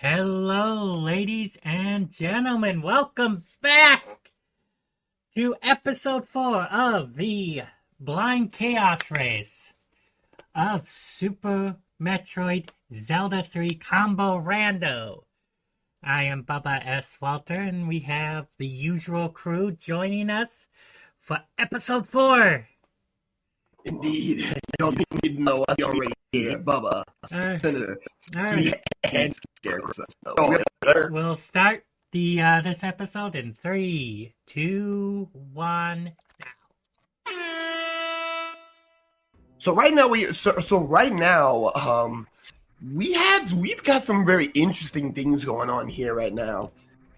Hello, ladies and gentlemen. Welcome back to episode 4 of the Blind Chaos Race of Super Metroid Zelda 3 Combo Rando. I am BubbaSWalter, and we have the usual crew joining us for episode 4. Indeed. You don't need to know us already here, Bubba. Senator. All right. And Scarecrow. We'll start this episode in 3, 2, 1, now. So right now we've got some very interesting things going on here right now.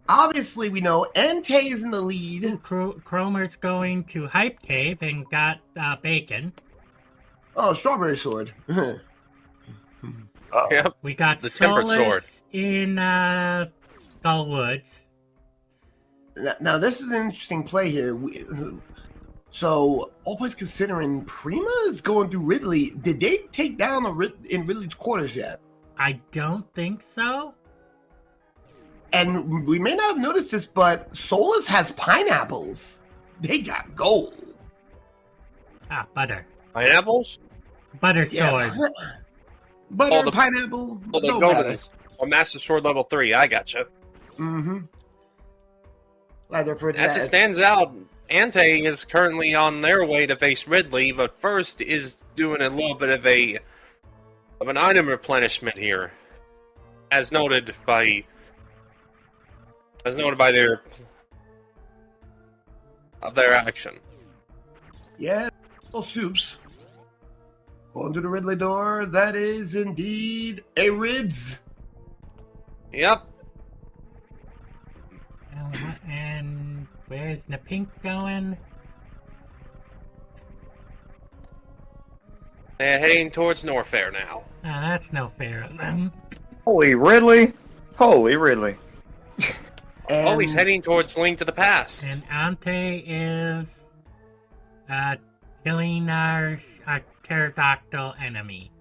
Obviously, we know Entei is in the lead. Cromer's going to Hype Cave and got bacon. Oh, Strawberry Sword. Yep. We got the Tempered Sword Solice in Skull Woods. Now, this is an interesting play here. So, always considering Prima is going through Ridley, did they take down in Ridley's quarters yet? I don't think so. And we may not have noticed this, but Solice has pineapples. They got gold. Ah, butter. Pineapples? Butter sword. Butter, pineapple. Oh, the golden. Or Master Sword level 3. I gotcha. Mm-hmm. As it stands out, Entei is currently on their way to face Ridley, but first is doing a little bit of an item replenishment here, as noted by their action. Yeah, little soups. Going to the Ridley door, that is indeed a Rids. Yep. And where's the pink going? They're heading towards Norfair now. Oh, that's no fair of them. Holy Ridley! Holy Ridley! Oh, he's heading towards Link to the Past. And Ante is killing our pterodactyl enemy.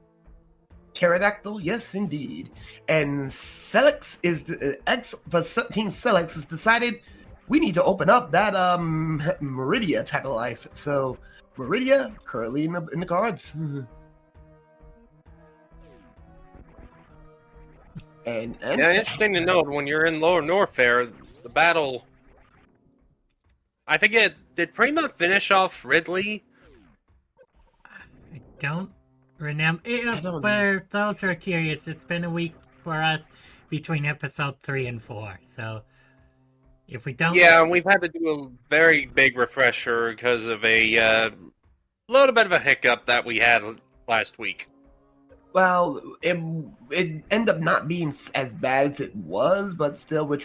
Pterodactyl, yes, indeed. And Selex is Team Selex has decided we need to open up that Meridia type of life. So Meridia currently in the cards. and Yeah, interesting to note, when you're in Lower Norfair, the battle... I forget, did Prima finish off Ridley? I don't remember. For those who are curious, it's been a week for us between episode 3 and 4. So if we don't... Yeah, we've had to do a very big refresher because of a little bit of a hiccup that we had last week. Well, it ended up not being as bad as it was, but still we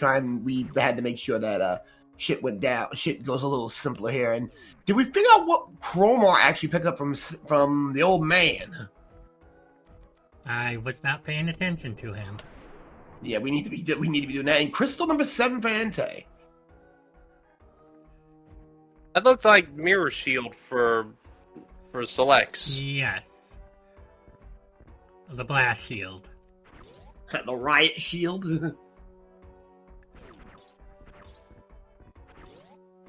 had to make sure that shit went down. Shit goes a little simpler here. And did we figure out what Cromar actually picked up from the old man? I was not paying attention to him. Yeah, we need to be doing that. And crystal number 7 for Entei. That looked like Mirror Shield for Selects. Yes. The blast shield. The riot shield.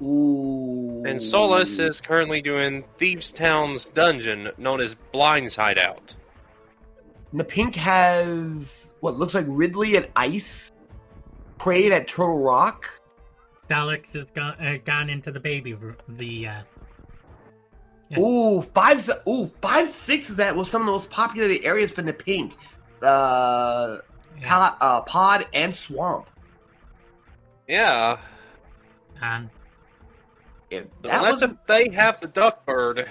Ooh. And Solice is currently doing Thieves Town's dungeon, known as Blind's Hideout. And the pink has what looks like Ridley and Ice. Prayed at Turtle Rock. Salix has gone into the baby room. Yeah. Ooh, 5-6 is that was some of the most popular areas for the pink. Pod and Swamp. Yeah. If they have the Duckbird,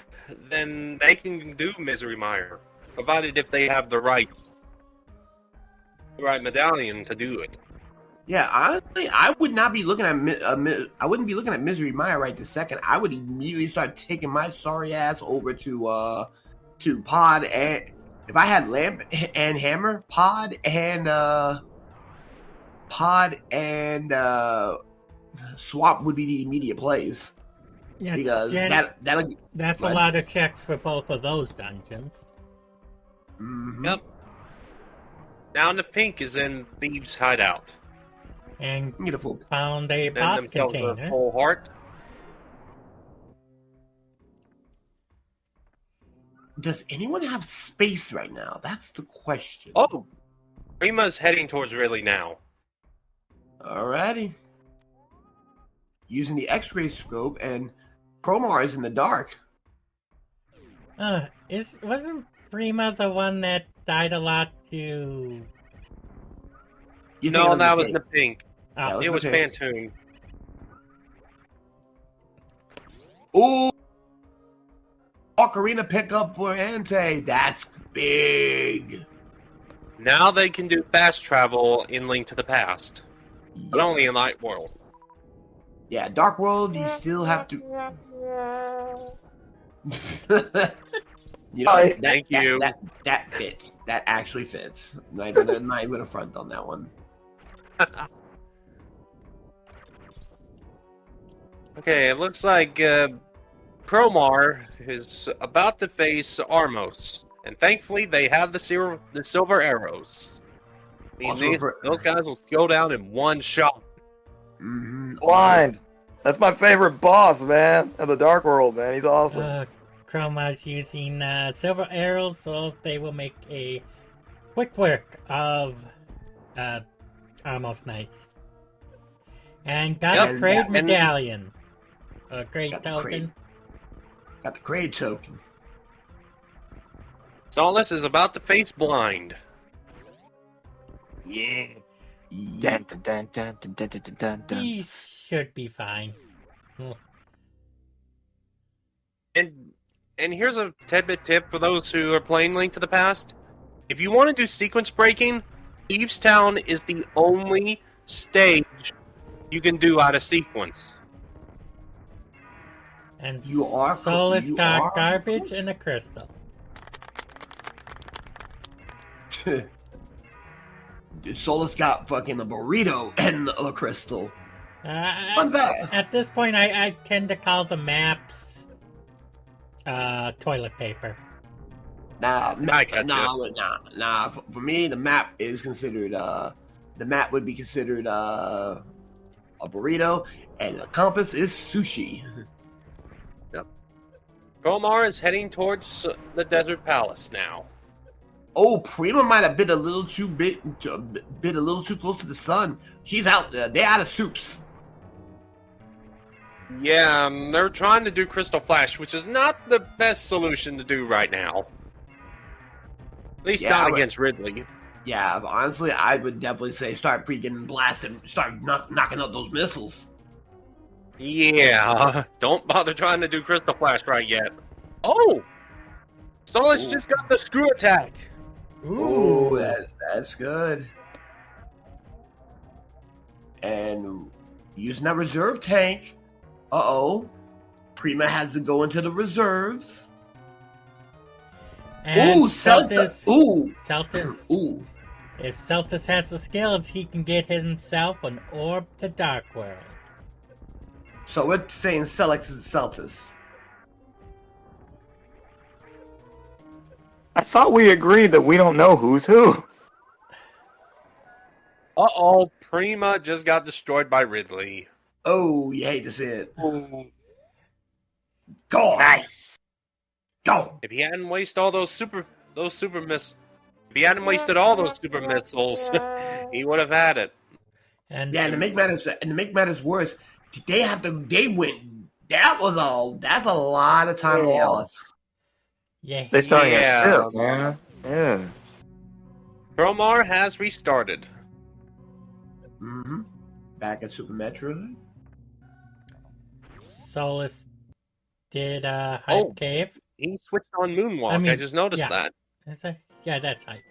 then they can do Misery Mire, provided if they have the right medallion to do it. Yeah, honestly, I would not be looking at I wouldn't be looking at Misery Mire right this second. I would immediately start taking my sorry ass over to Pod, and if I had Lamp and Hammer, Pod and Swamp would be the immediate plays. Yeah, because that's a lot of checks for both of those dungeons. Mm-hmm. Yep. Now the pink is in Thieves' hideout. And Beautiful. found a Then boss themselves a container. full heart. Does anyone have space right now? That's the question. Oh, Prima's heading towards Ridley now. Alrighty. Using the X-ray scope, and Promar is in the dark. Wasn't Prima the one that died a lot to... You think No, it that the was pink? the pink. Oh, It was the pink. Phantoon. Ooh! Ocarina pickup for Ante. That's big. Now they can do fast travel in Link to the Past, but Yep. only in Light World. Yeah, Dark World, you still have to. You know, Hi. Thank you. That fits. That actually fits. I'm not even gonna front on that one. Okay, it looks like Promar is about to face Armos, and thankfully they have the silver arrows. Those guys will go down in one shot. Mm-hmm. Blind. That's my favorite boss, man. Of the Dark World, man. He's awesome. Chroma's using silver arrows, so they will make a quick work of Almost Knights. And got Yep, a trade and- medallion. A great Got the token. Got the grade token. Solice is about to face Blind. Yeah. Yeah. Dun, dun, dun, dun, dun, dun, dun, dun, dun. He should be fine. Oh. And here's a tidbit tip for those who are playing Link to the Past. If you want to do sequence breaking, Thieves Town is the only stage you can do out of sequence. And You are- Solice you got are- garbage and a crystal. Solus got fucking a burrito and a crystal. Fun At, fact. at this point, I tend to call the maps toilet paper. Nah. For me, the map is considered. The map would be considered a burrito, and the compass is sushi. Promar is heading towards the Desert Palace now. Oh, Prima might have been a little too close to the sun. She's out there. They're out of soups. Yeah, they're trying to do Crystal Flash, which is not the best solution to do right now. At least Yeah, not but- against Ridley. Yeah, honestly, I would definitely say start freaking blasting, start knocking out those missiles. Yeah, don't bother trying to do Crystal Flash right yet. Oh! Solice Ooh. just got the screw attack. Ooh, that's good. And using that reserve tank. Prima has to go into the reserves. And Ooh, Celtas. Ooh. Celtas. Ooh. If Celtas has the skills, he can get himself an orb to Dark World. So we're saying Celex is Celtas. I thought we agreed that we don't know who's who. Uh-oh, Prima just got destroyed by Ridley. Oh, you hate to see it. Ooh, Go on. nice. Go. If he hadn't wasted all those super missiles, if he hadn't wasted all those super missiles, he would have had it. And Yeah, and to make matters worse, they went. That's a lot of time they lost. yeah, They're showing Yeah. a ship, man. Yeah. Promar has restarted. Mm-hmm. Back at Super Metroid. Solus did Hype Oh. Cave. He switched on Moonwalk. I, mean, just noticed yeah. that. Is that? Yeah, that's Hype.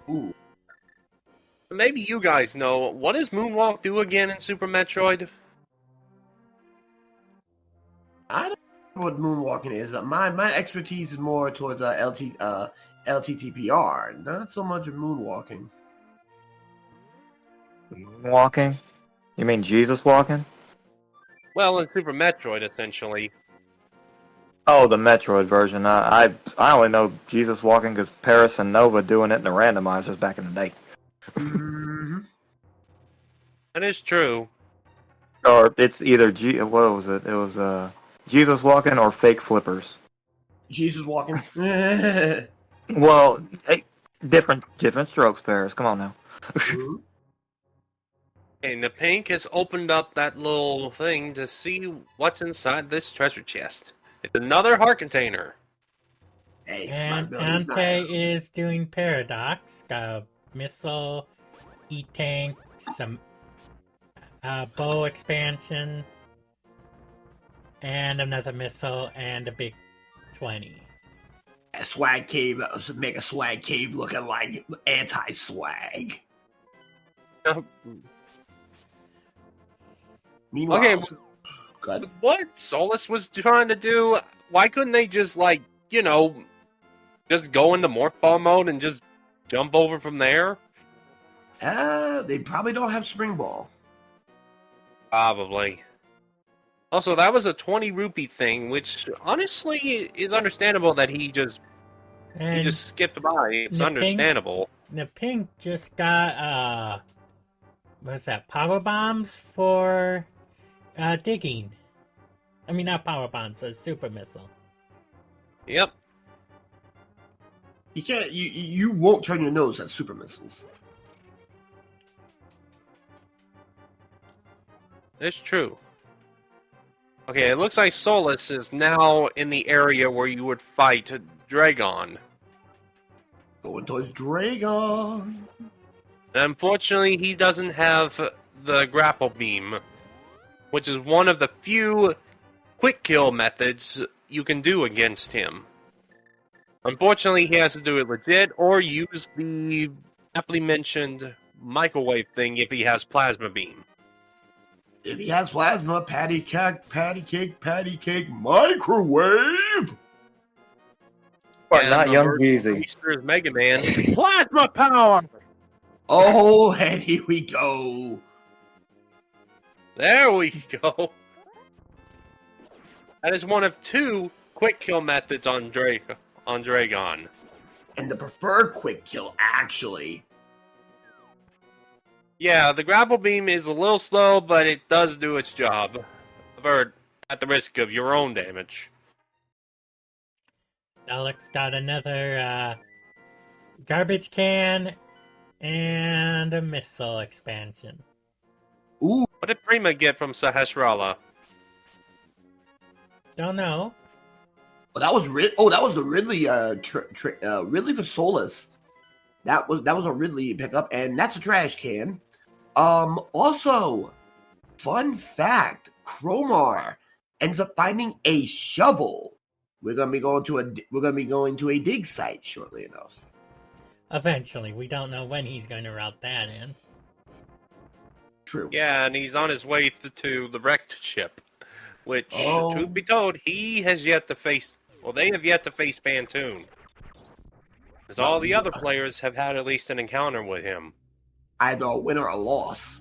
Ooh. Maybe you guys know, what does Moonwalk do again in Super Metroid? I don't know what moonwalking is. My expertise is more towards LTTPR, not so much of moonwalking. Walking? You mean Jesus walking? Well, in Super Metroid, essentially. Oh, the Metroid version. I only know Jesus Walking because Paris and Nova doing it in the randomizers back in the day. Mm-hmm. That is true. Or it's either what was it? It was Jesus Walking or Fake Flippers. Jesus walking. Well, hey, different strokes, Paris. Come on now. And the Pink has opened up that little thing to see what's inside this treasure chest. It's another heart container. Hey, And smart Ante is doing Paradox. Got a missile, E-tank, some bow expansion, and another missile, and a big 20. A swag cave, make a swag cave looking like anti-swag. Meanwhile, Okay, good. what Solice was trying to do, why couldn't they just, like, you know, just go into morph ball mode and just jump over from there? They probably don't have spring ball. Probably. Also, that was a 20 rupee thing, which honestly is understandable that he just skipped by. It's understandable. The Pink just got what's that? Power bombs for digging. I mean, not power bombs, a super missile. Yep. You can't. You won't turn your nose at super missiles. It's true. Okay, it looks like Solice is now in the area where you would fight Dragon. Going towards Dragon. And unfortunately, he doesn't have the grapple beam, which is one of the few quick kill methods you can do against him. Unfortunately, he has to do it legit or use the aptly mentioned microwave thing if he has plasma beam. If he has plasma, patty cake, microwave. Or not Young Jeezy. Spears Mega Man. Plasma power! Oh, and here we go. There we go. That is one of two quick kill methods on Dragon. And the preferred quick kill, actually. Yeah, the grapple beam is a little slow, but it does do its job. But at the risk of your own damage. Alex got another garbage can and a missile expansion. Ooh. What did Prima get from Sahasrara? Don't know. Oh, that was the Ridley. Ridley for Solice. That was a Ridley pickup, and that's a trash can. Also, fun fact: Cromar ends up finding a shovel. We're gonna be going to a dig site shortly enough. Eventually, we don't know when he's going to route that in. True. Yeah, and he's on his way to the wrecked ship, which, truth be told, he has yet to face. Well, they have yet to face Phantoon, because all the other players have had at least an encounter with him. Either a win or a loss.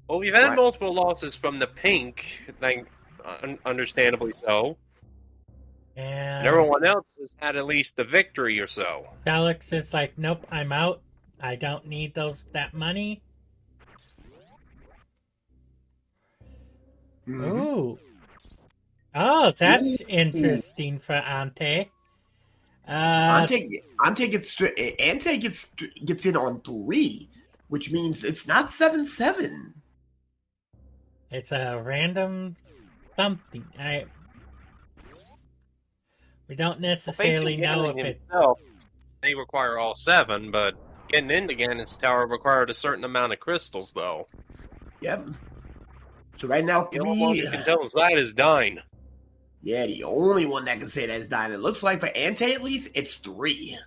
Well, we've had multiple losses from the Pink, understandably so. And everyone else has had at least a victory or so. Alex is like, nope, I'm out. I don't need that money. Mm-hmm. Ooh. Oh, that's interesting for Ante. Ante gets in on 3, which means it's not 7-7. It's a random something. We don't necessarily know if it's. They require all 7, but getting into Ganon's Tower required a certain amount of crystals, though. Yep. So right now, 3. The only one you can tell us that is Dyne. Yeah, the only one that can say that is Dyne. It looks like for Ante at least, it's 3.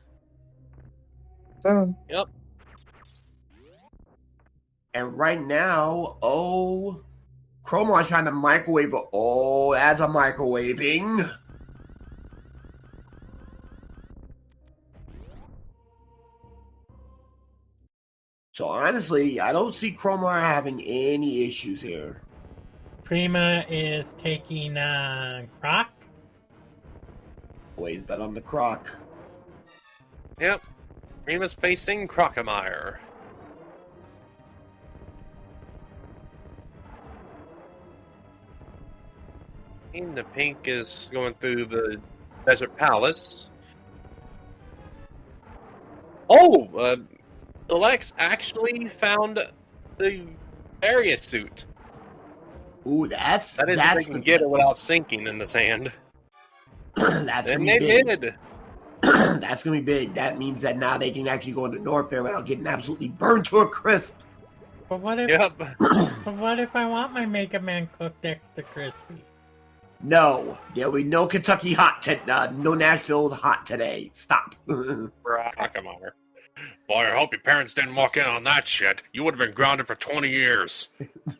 7. Yep. And right now, Chromar's trying to microwave. Oh, that's a microwaving. So honestly, I don't see Chromar having any issues here. Prima is taking Croc. Always bet on the Croc. Yep. Prima's facing Crocomire. And the pink is going through the Desert Palace. Oh! Solice actually found the area suit. Ooh, That is if they can get it without sinking in the sand. That's And gonna be they big. did. That's gonna be big. That means that now they can actually go into Norfair without getting absolutely burned to a crisp. But what if? Yep. But what if I want my Mega Man cooked extra crispy? No, there'll be no Kentucky hot, no Nashville hot today. Stop. Crocomire. Boy, I hope your parents didn't walk in on that shit. You would have been grounded for 20 years.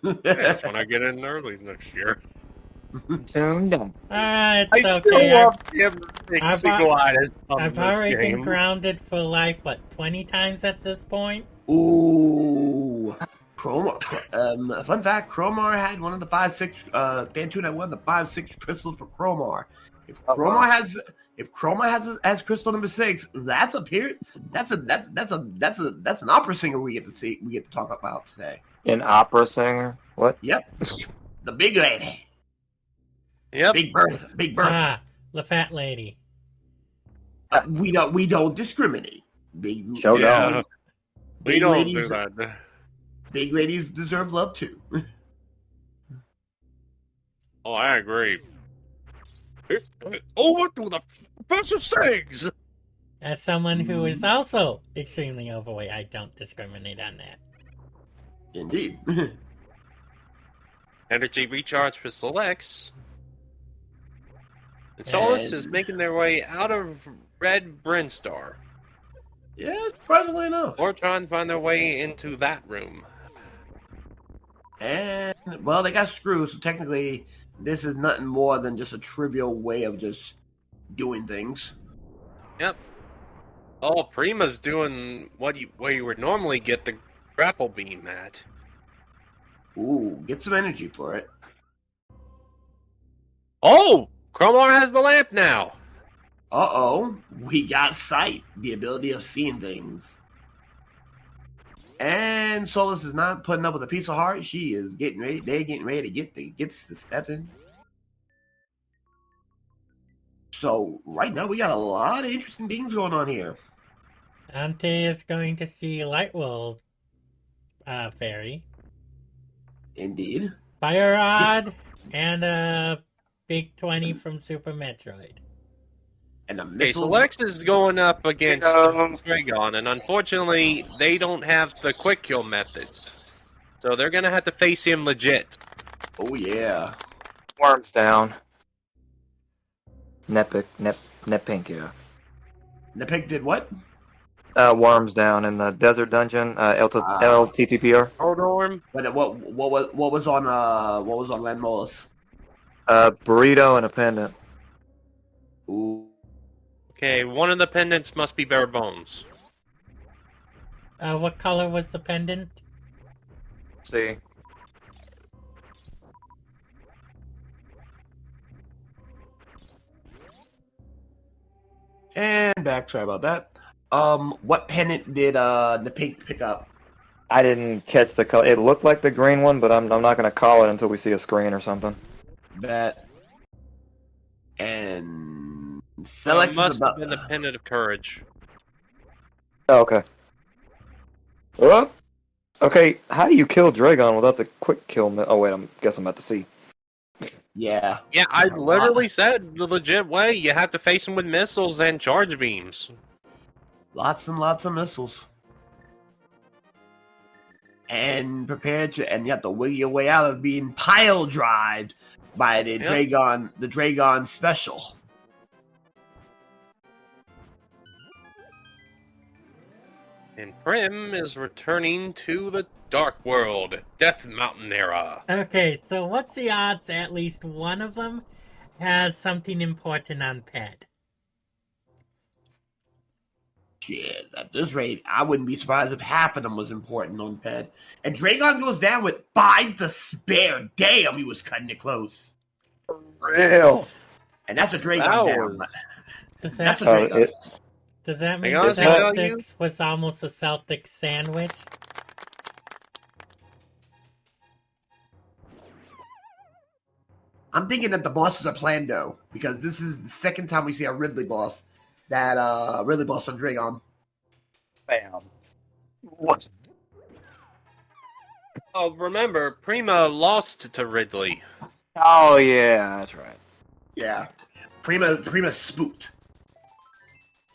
That's when I get in early next year. Tuned in. It's I still okay. love everything I've single-eyed on I've this already been game. grounded for life, what, 20 times at this point? Ooh. Fun fact, Chromar had one of the 5-6 Phantoon had one of the 5-6 crystals for Chromar. If Chromar has crystal number 6, that's an opera singer we get to talk about today. An opera singer? What? Yep. The big lady. Yep. Big Bertha. Ah, the fat lady. We don't discriminate. Big Show Yeah. down. We don't do that. Big ladies deserve love too. Oh, I agree. Over to the Professor Sings! As someone who is also extremely overweight, I don't discriminate on that. Indeed. Energy recharge for Solice. And Solice is making their way out of Red Brinstar. Yeah, surprisingly enough. Or trying to find their way into that room. And, well, they got screwed, so technically this is nothing more than just a trivial way of just doing things. Yep. Oh, Prima's doing where you would normally get the grapple beam at. Ooh, get some energy for it. Oh! Chromar has the lamp now! Uh-oh, we got sight, the ability of seeing things. And Solice is not putting up with a piece of heart. She is getting ready. They're getting ready to get to step in. So right now we got a lot of interesting things going on here. Ante is going to see Lightworld Fairy, Indeed. Fire Rod, and a Big 20 from Super Metroid. And a Okay, missile. so Lex is going up against Dragon, and unfortunately, they don't have the quick kill methods. So they're gonna have to face him legit. Oh yeah. Worms down. Nepink, yeah. Nepik did what? Worms down in the desert dungeon. LTTPR. Gunarm. What was on Landmolus? Burrito and a pendant. Ooh. Okay, one of the pendants must be bare bones. What color was the pendant? See. And back. Sorry about that. What pendant did Nepik pick up? I didn't catch the color. It looked like the green one, but I'm not going to call it until we see a screen or something. That. And Select Selex must is about. have been the pendant of courage. Oh, okay. Oh, okay. How do you kill Dragon without the quick kill? Oh wait, I guess I'm at the sea. Yeah. Yeah, I literally said the legit way. You have to face him with missiles and charge beams. Lots and lots of missiles. And you have to wiggle your way out of being pile drived by the Dragon special. And Prim is returning to the Dark World, Death Mountain era. Okay, so what's the odds at least one of them has something important on pad? Shit, at this rate, I wouldn't be surprised if half of them was important on Ped. And Dragon goes down with 5 to spare. Damn, he was cutting it close. Real. And that's a Dragon That down. was- Does That's that, a Dragon. does that mean I honestly tell you- Celtics was almost a Celtic sandwich? I'm thinking that the bosses are planned, though, because this is the second time we see a Ridley boss. That Ridley boss on Dragon. Bam. What? Oh, remember, Prima lost to Ridley. Oh yeah, that's right. Yeah. Prima spooked.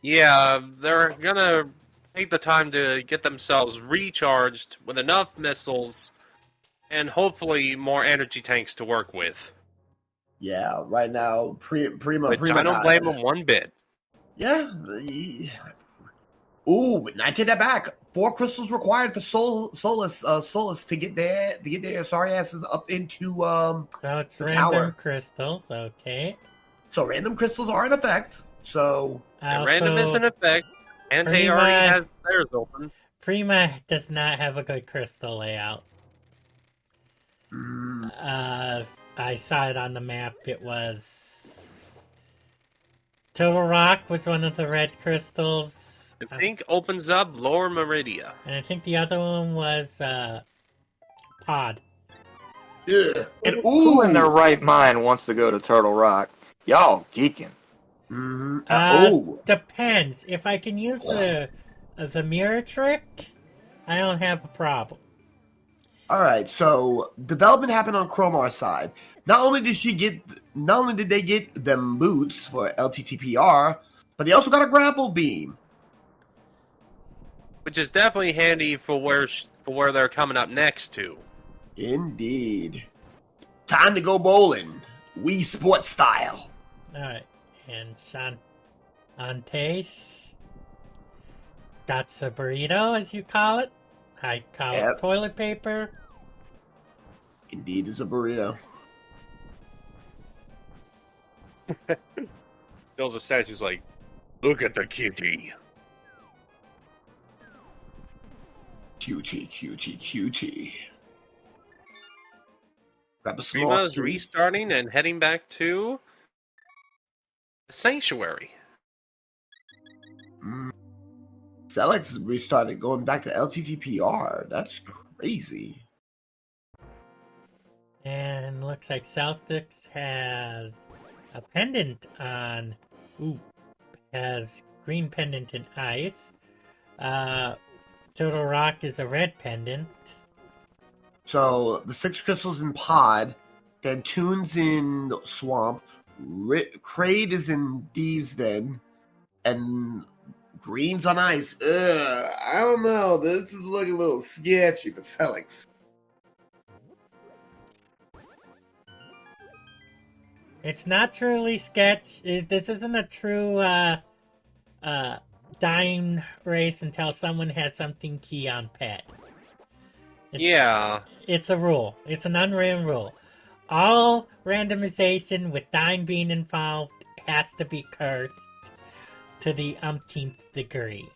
Yeah, they're gonna take the time to get themselves recharged with enough missiles and hopefully more energy tanks to work with. Yeah, right now, Prima. Which I don't blame them one bit. Yeah. Ooh, but I take that back. 4 crystals required for Solice to get their sorry asses up into So it's the random tower. crystals, okay. So random crystals are in effect. So And random is in effect. Ante Prima- already has theirs open. Prima does not have a good crystal layout. mm, I saw it on the map. It was Total Rock was one of the red crystals, I think opens up Lower Meridia. and I think the other one was Pod. ugh. And Who in their right mind wants to go to Turtle Rock? Y'all geeking. Depends. If I can use the mirror trick, I don't have a problem. All right, so development happened on Chromar's side. Not only did they get them boots for LTTPR, but they also got a grapple beam. Which is definitely handy for where they're coming up next to. Indeed. Time to go bowling. Wii Sports style. Alright, and Ante got a burrito, as you call it. I call Yep. it toilet paper. Indeed, it's a burrito. Builds a statue's like, look at the kitty. Cutie. Grab a small Prima's cube. restarting and heading back to the sanctuary. Selex restarted going back to LTTPR. That's crazy. And looks like Celtics has a pendant on. Has green pendant in ice. Total Rock is a red pendant. So the 6 crystals in Pod, then Tunes in Swamp, Kraid is in Thieves Den, and Green's on Ice. I don't know. This is looking a little sketchy for Selex. It's not truly sketch. This isn't a true Dyne race until someone has something key on pet. Yeah. It's a rule. It's an unwritten rule. All randomization with Dyne being involved has to be cursed to the umpteenth degree.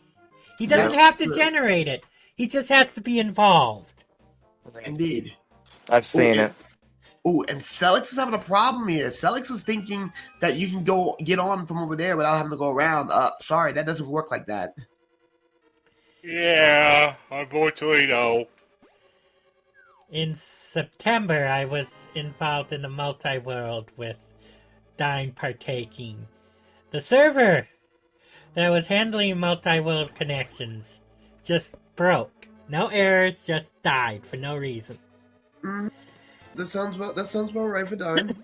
He doesn't have to generate it. He just has to be involved. Indeed. I've seen it. Oh, and Selex is having a problem here. Selex is thinking that you can get on from over there without having to go around. Sorry, that doesn't work like that. Yeah, unfortunately, no. In September, I was involved in the multi-world with Dyne partaking. The server that was handling multi-world connections just broke. No errors, just died for no reason. That sounds about right for Dyne.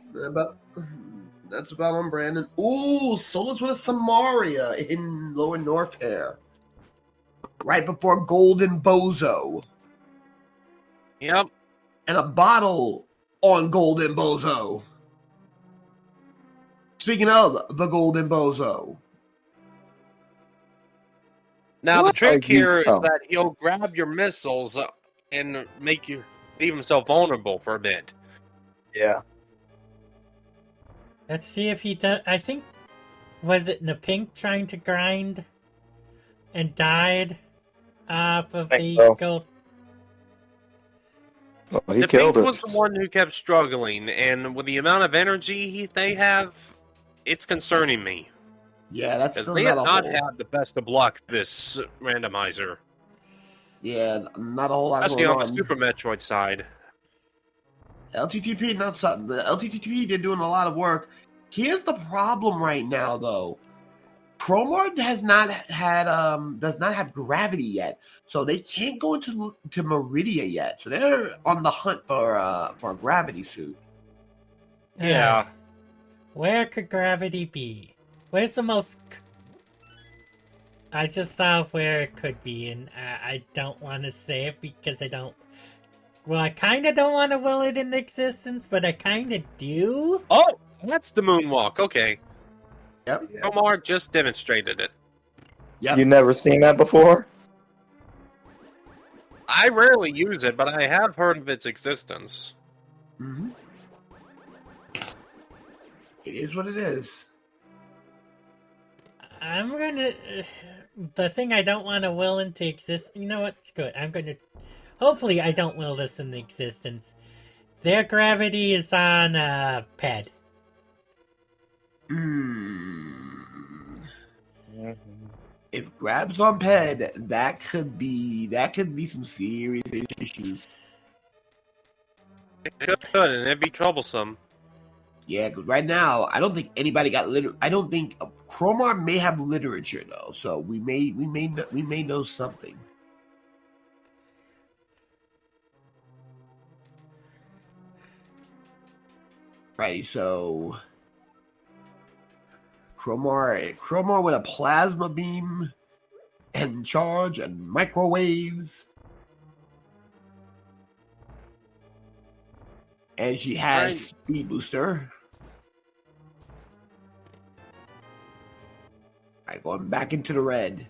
That's about on Brandon. Ooh, Solice with a Samaria in Lower North here. Right before Golden Bozo. Yep. And a bottle on Golden Bozo. Speaking of the Golden Bozo. Now, the trick here is Oh. that he'll grab your missiles and make you leave himself vulnerable for a bit. Yeah. Let's see if he does. I think, was it Napink trying to grind and died off of Think the so. gold. Oh, he The killed Pink it. was the one who kept struggling, and with the amount of energy they have, it's concerning me. Yeah, that's Because still they not have a not whole. had the best of luck this randomizer. Yeah, not a whole lot Especially going on the on. Super Metroid side. LTTP, not something. The LTTP, they're doing a lot of work. Here's the problem right now, though. Chromar does not have gravity yet, so they can't go into Meridia yet. So they're on the hunt for a gravity suit. Yeah. Where could gravity be? Where's the most... I just thought of where it could be, and I don't want to say it because I don't... Well, I kind of don't want to will it into existence, but I kind of do. Oh, that's the moonwalk. Okay. Yep. Omar just demonstrated it. Yep. You never seen that before? I rarely use it, but I have heard of its existence. Mm-hmm. It is what it is. I'm gonna... the thing I don't want to will into existence... You know what? It's good. I'm gonna... Hopefully I don't will this into existence. Their gravity is on, PED. If grabs on Ped, that could be some serious issues. It could, and it'd be troublesome. Yeah, 'cause right now I don't think anybody got I don't think Chromar may have literature though, so we may know something. Righty, so Chromar with a plasma beam and charge and microwaves. And she has speed booster. Alright, going back into the red.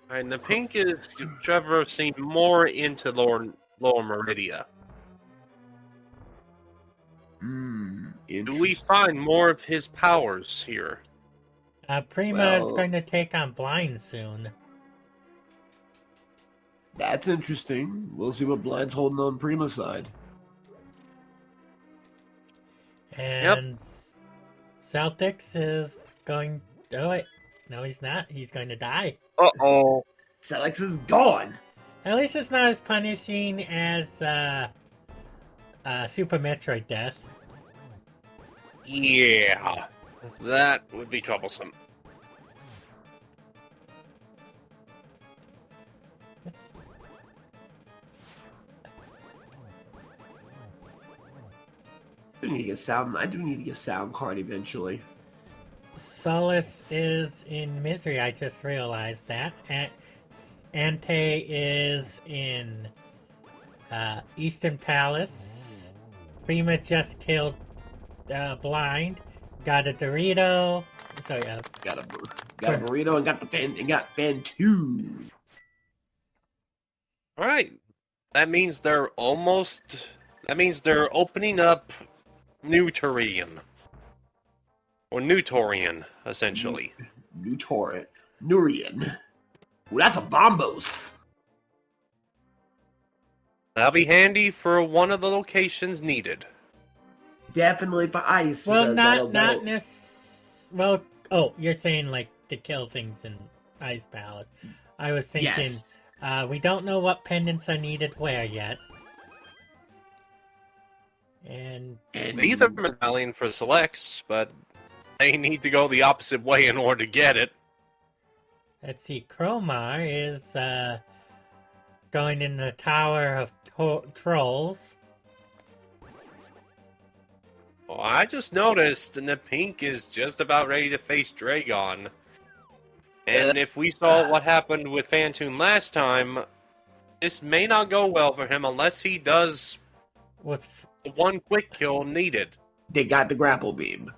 And the Pink is traversing more into Lower Meridia. Do we find more of his powers here? Prima is Well- going to take on Blind soon. That's interesting. We'll see what Blind's holding on Prima's side. And Celtics is going... Oh, wait. No, he's not. He's going to die. Uh-oh. Celix is gone. At least it's not as punishing as Super Metroid death. Yeah. That would be troublesome. It's... I do need to get a sound card eventually. Solice is in misery, I just realized that. Ante is in Eastern Palace. Prima just killed Blind. Got a Dorito. So yeah. Got a burrito and got fan 2. Alright. That means they're opening up New Turian. Or Newtorian, essentially. Newtorian. Nurian. Ooh, that's a bombos. That'll be handy for one of the locations needed. Definitely for ice. Well, because not well, oh, you're saying like to kill things in Ice Palette. I was thinking, Yes. we don't know what pendants are needed where yet. And Either medallion for selects, but they need to go the opposite way in order to get it. let's see, Chromar is going in the Tower of Trolls. Well, I just noticed the Pink is just about ready to face Dragon. And if we saw what happened with Phantoon last time, this may not go well for him unless he does With the one quick kill needed. They got the grapple beam.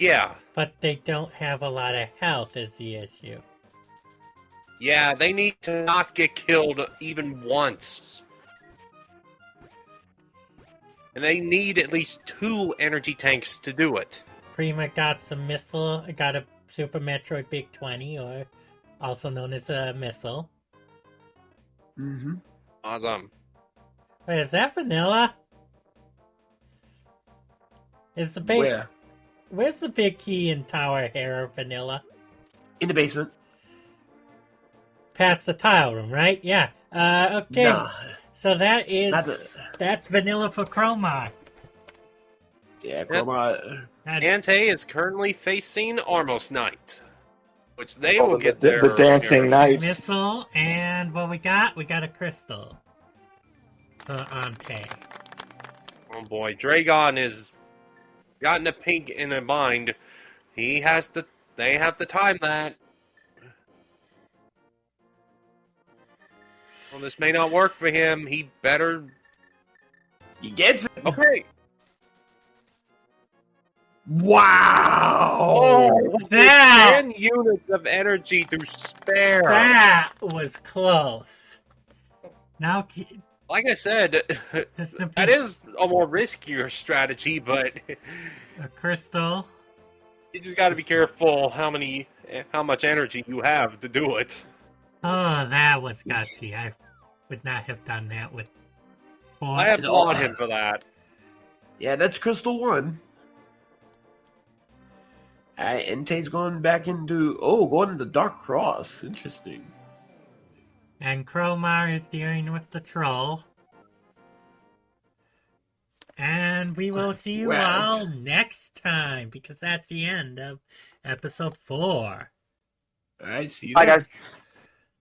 Yeah. But they don't have a lot of health is the issue. Yeah, they need to not get killed even once. And they need at least 2 energy tanks to do it. Prima got some got a Super Metroid Big 20 or also known as a missile. Mm-hmm. Awesome. Wait, is that vanilla? Is the big... Where? Where's the big key in Tower Hair vanilla? In the basement. Past the tile room, right? Yeah. Okay. Nah. So that is... Not the... That's vanilla for Chromar. Yeah, Chroma. Ante is currently facing SeltasKnight, which they Oh, will the- get the their dancing knights. Missile, and what we got? We got a crystal. For Ante. Oh boy, Dragon is gotten a pink in a bind. He has to. They have to time that. Well, this may not work for him. He better. He gets it. Okay. Wow! Oh, That- 10 units of energy to spare. That was close. Now, Like I said, this is that is a more riskier strategy, but a crystal. you just got to be careful how much energy you have to do it. Oh, that was gutsy. I would not have done that with. I applaud him for that. Yeah, that's Crystal 1. Alright, Entei's going back into... Oh, going into Dark Cross. Interesting. And Chromar is dealing with the troll. And we will see you Well. all next time, because that's the end of episode 4. Alright, see you Bye, there. guys.